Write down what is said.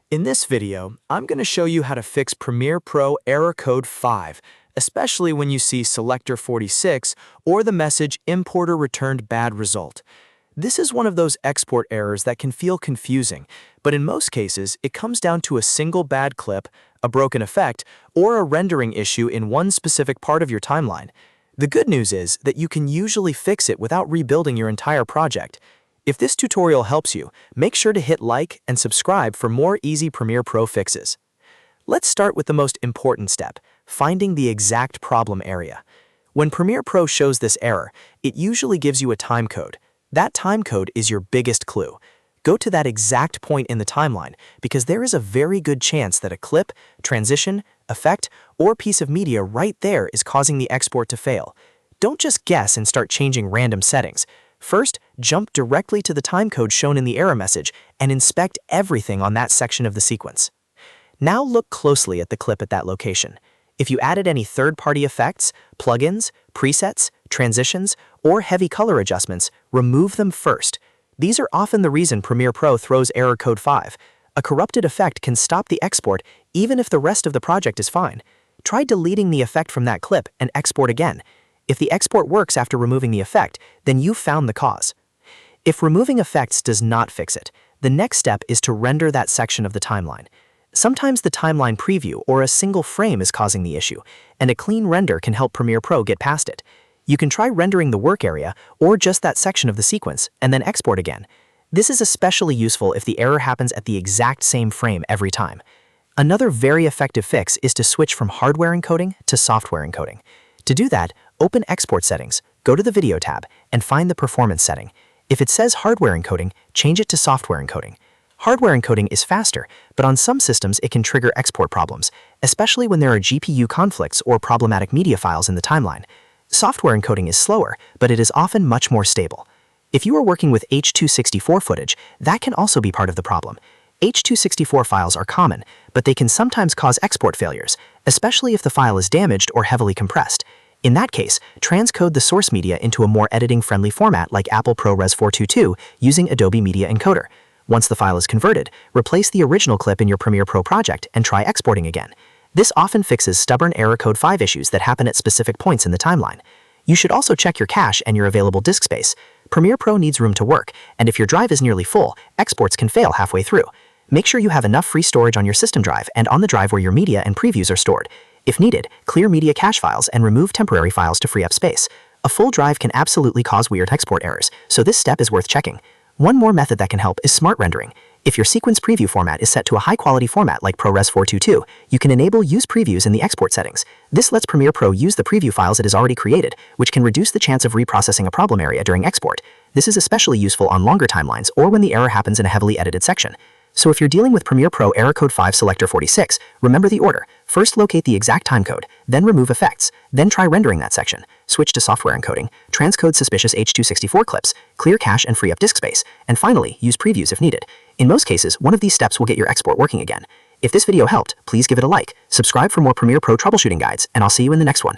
In this video, I'm going to show you how to fix Premiere Pro error code 5, especially when you see Selector 46 or the message Importer returned bad result. This is one of those export errors that can feel confusing, but in most cases, it comes down to a single bad clip, a broken effect, or a rendering issue in one specific part of your timeline. The good news is that you can usually fix it without rebuilding your entire project. If this tutorial helps you, make sure to hit like and subscribe for more easy Premiere Pro fixes. Let's start with the most important step, finding the exact problem area. When Premiere Pro shows this error, it usually gives you a timecode. That timecode is your biggest clue. Go to that exact point in the timeline because there is a very good chance that a clip, transition, effect, or piece of media right there is causing the export to fail. Don't just guess and start changing random settings. First, jump directly to the timecode shown in the error message and inspect everything on that section of the sequence. Now look closely at the clip at that location. If you added any third-party effects, plugins, presets, transitions, or heavy color adjustments, remove them first. These are often the reason Premiere Pro throws error code 5. A corrupted effect can stop the export even if the rest of the project is fine. Try deleting the effect from that clip and export again. If the export works after removing the effect, then you've found the cause. If removing effects does not fix it, the next step is to render that section of the timeline. Sometimes the timeline preview or a single frame is causing the issue, and a clean render can help Premiere Pro get past it. You can try rendering the work area or just that section of the sequence and then export again. This is especially useful if the error happens at the exact same frame every time. Another very effective fix is to switch from hardware encoding to software encoding. To do that, open Export Settings, go to the Video tab, and find the Performance setting. If it says Hardware Encoding, change it to Software Encoding. Hardware encoding is faster, but on some systems it can trigger export problems, especially when there are GPU conflicts or problematic media files in the timeline. Software encoding is slower, but it is often much more stable. If you are working with H.264 footage, that can also be part of the problem. H.264 files are common, but they can sometimes cause export failures, especially if the file is damaged or heavily compressed. In that case, transcode the source media into a more editing-friendly format like Apple ProRes 422 using Adobe Media Encoder. Once the file is converted, replace the original clip in your Premiere Pro project and try exporting again. This often fixes stubborn error code 5 issues that happen at specific points in the timeline. You should also check your cache and your available disk space. Premiere Pro needs room to work, and if your drive is nearly full, exports can fail halfway through. Make sure you have enough free storage on your system drive and on the drive where your media and previews are stored. If needed, clear media cache files and remove temporary files to free up space. A full drive can absolutely cause weird export errors, so this step is worth checking. One more method that can help is smart rendering. If your sequence preview format is set to a high-quality format like ProRes 422, you can enable Use Previews in the export settings. This lets Premiere Pro use the preview files it has already created, which can reduce the chance of reprocessing a problem area during export. This is especially useful on longer timelines or when the error happens in a heavily edited section. So if you're dealing with Premiere Pro error code 5 Selector 46, remember the order. First locate the exact timecode, then remove effects, then try rendering that section, switch to software encoding, transcode suspicious H.264 clips, clear cache and free up disk space, and finally, use previews if needed. In most cases, one of these steps will get your export working again. If this video helped, please give it a like, subscribe for more Premiere Pro troubleshooting guides, and I'll see you in the next one.